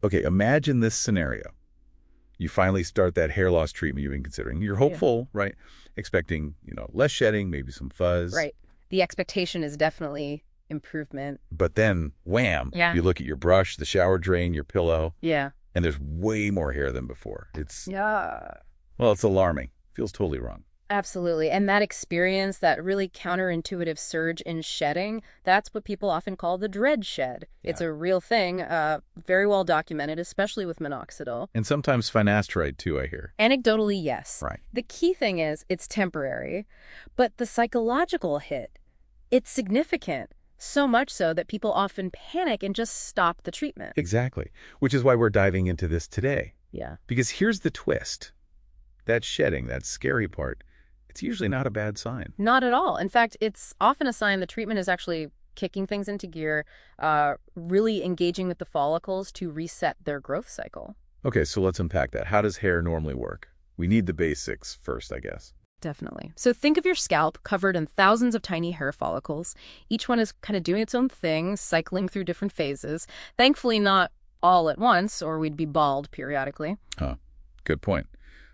Okay, imagine this scenario. You finally start that hair loss treatment you've been considering. You're Yeah. hopeful, right? Expecting, less shedding, maybe some fuzz. Right. The expectation is definitely improvement. But then, wham, Yeah. you look at your brush, the shower drain, your pillow, Yeah. and there's way more hair than before. Yeah. Well, it's alarming. Feels totally wrong. Absolutely. And that experience, that really counterintuitive surge in shedding, that's what people often call the dread shed. Yeah. It's a real thing, very well documented, especially with minoxidil. And sometimes finasteride, too, I hear. Anecdotally, yes. Right. The key thing is it's temporary, but the psychological hit, it's significant. So much so that people often panic and just stop the treatment. Exactly. Which is why we're diving into this today. Yeah. Because here's the twist. That shedding, that scary part, it's usually not a bad sign. Not at all. In fact, it's often a sign the treatment is actually kicking things into gear, really engaging with the follicles to reset their growth cycle. Okay, so let's unpack that. How does hair normally work? We need the basics first, I guess. Definitely. So think of your scalp covered in thousands of tiny hair follicles. Each one is kind of doing its own thing, cycling through different phases. Thankfully, not all at once, or we'd be bald periodically. Huh. Good point.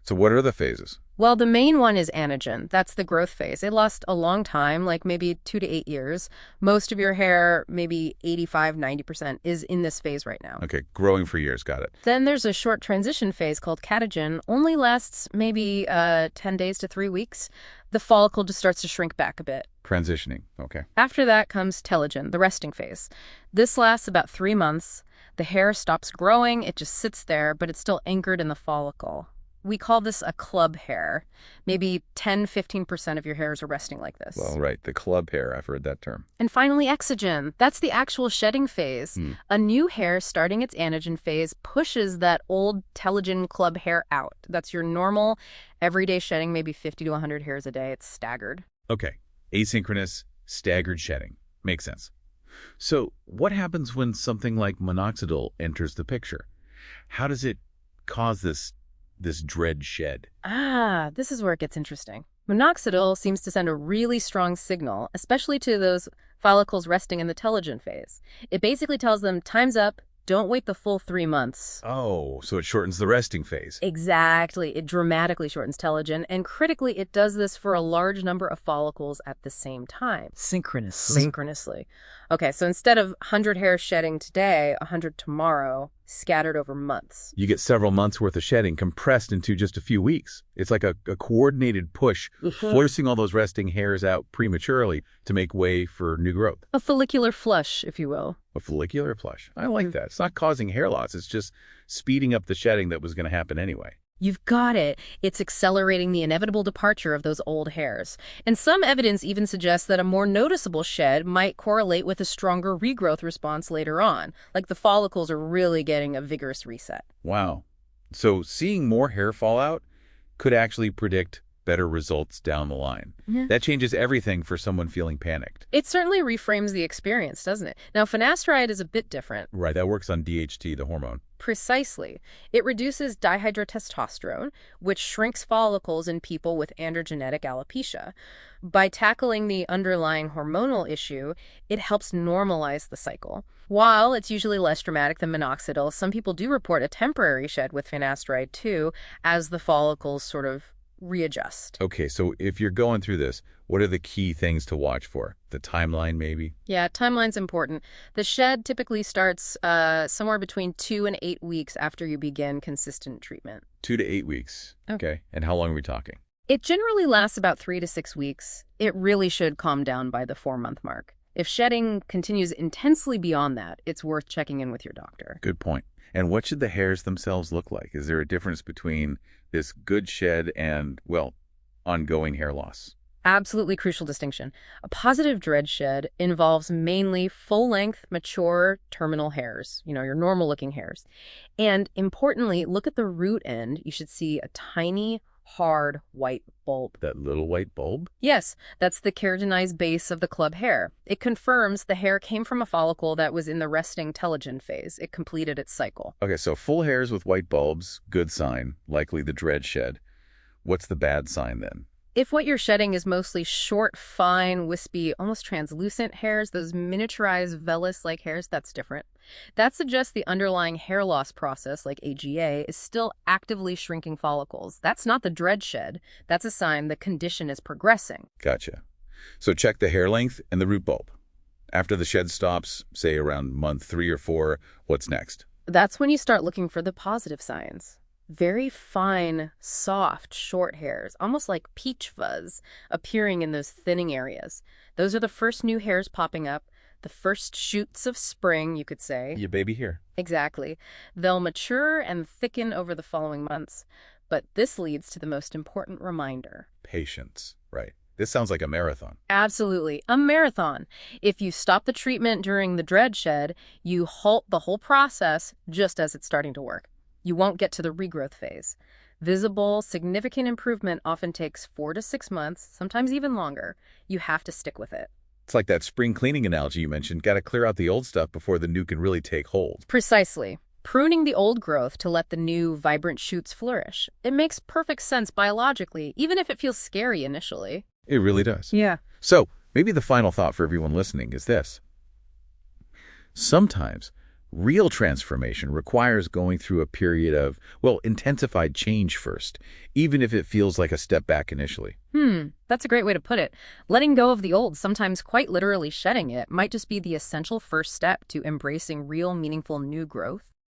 So what are the phases? Well, the main one is anagen. That's the growth phase. It lasts a long time, like maybe 2 to 8 years. Most of your hair, maybe 85–90%, is in this phase right now. Okay, growing for years, got it. Then there's a short transition phase called Catagen. Only lasts maybe 10 days to 3 weeks. The follicle just starts to shrink back a bit. Transitioning, okay. After that comes Telogen, the resting phase. This lasts about 3 months. The hair stops growing, it just sits there, but it's still anchored in the follicle. We call this a club hair. Maybe 10–15% of your hairs are resting like this. Well, right, the club hair, I've heard that term. And finally, Exogen. That's the actual shedding phase. A new hair starting its anagen phase pushes that old Telogen club hair out. That's your normal, everyday shedding, maybe 50 to 100 hairs a day. It's staggered. Okay, asynchronous, staggered shedding. Makes sense. So what happens when something like minoxidil enters the picture? How does it cause this dread shed? This is where it gets interesting. Minoxidil seems to send a really strong signal, especially to those follicles resting in the telogen phase. It basically tells them, time's up, don't wait the full 3 months. Oh, so it shortens the resting phase. Exactly. It dramatically shortens telogen, and critically, it does this for a large number of follicles at the same time. Synchronously. Okay, so instead of 100 hairs shedding today, 100 tomorrow, scattered over months. You get several months worth of shedding compressed into just a few weeks. It's like a coordinated push, forcing all those resting hairs out prematurely to make way for new growth. A follicular flush, if you will. A follicular flush. I like that. It's not causing hair loss. It's just speeding up the shedding that was going to happen anyway. You've got it. It's accelerating the inevitable departure of those old hairs. And some evidence even suggests that a more noticeable shed might correlate with a stronger regrowth response later on, like the follicles are really getting a vigorous reset. Wow. So seeing more hair fall out could actually predict better results down the line. Yeah. That changes everything for someone feeling panicked. It certainly reframes the experience, doesn't it? Now, finasteride is a bit different. Right, that works on DHT, the hormone. Precisely. It reduces dihydrotestosterone, which shrinks follicles in people with androgenetic alopecia. By tackling the underlying hormonal issue, it helps normalize the cycle. While it's usually less dramatic than minoxidil, some people do report a temporary shed with finasteride too, as the follicles sort of readjust. Okay, so if you're going through this, what are the key things to watch for? The timeline, maybe? Yeah, timeline's important. The shed typically starts somewhere between 2 and 8 weeks after you begin consistent treatment. 2 to 8 weeks. Okay, and how long are we talking? It generally lasts about 3 to 6 weeks. It really should calm down by the 4-month mark. If shedding continues intensely beyond that, it's worth checking in with your doctor. Good point. And what should the hairs themselves look like? Is there a difference between this good shed and, well, ongoing hair loss? Absolutely crucial distinction. A positive dread shed involves mainly full-length, mature terminal hairs, your normal-looking hairs. And importantly, look at the root end. You should see a tiny, hard white bulb. That little white bulb? Yes, that's the keratinized base of the club hair. It confirms the hair came from a follicle that was in the resting telogen phase. It completed its cycle. Okay, so full hairs with white bulbs, good sign, likely the dread shed. What's the bad sign then? If what you're shedding is mostly short, fine, wispy, almost translucent hairs, those miniaturized vellus-like hairs, that's different. That suggests the underlying hair loss process, like AGA, is still actively shrinking follicles. That's not the dread shed. That's a sign the condition is progressing. Gotcha. So check the hair length and the root bulb. After the shed stops, say around month 3 or 4, what's next? That's when you start looking for the positive signs. Very fine, soft, short hairs, almost like peach fuzz, appearing in those thinning areas. Those are the first new hairs popping up, the first shoots of spring, you could say. Your baby here. Exactly. They'll mature and thicken over the following months. But this leads to the most important reminder. Patience, right. This sounds like a marathon. Absolutely. A marathon. If you stop the treatment during the dread shed, you halt the whole process just as it's starting to work. You won't get to the regrowth phase. Visible, significant improvement often takes 4 to 6 months, sometimes even longer. You have to stick with it. It's like that spring cleaning analogy you mentioned. Got to clear out the old stuff before the new can really take hold. Precisely. Pruning the old growth to let the new, vibrant shoots flourish. It makes perfect sense biologically, even if it feels scary initially. It really does. Yeah. So maybe the final thought for everyone listening is this. Sometimes real transformation requires going through a period of, well, intensified change first, even if it feels like a step back initially. That's a great way to put it. Letting go of the old, sometimes quite literally shedding it, might just be the essential first step to embracing real, meaningful new growth.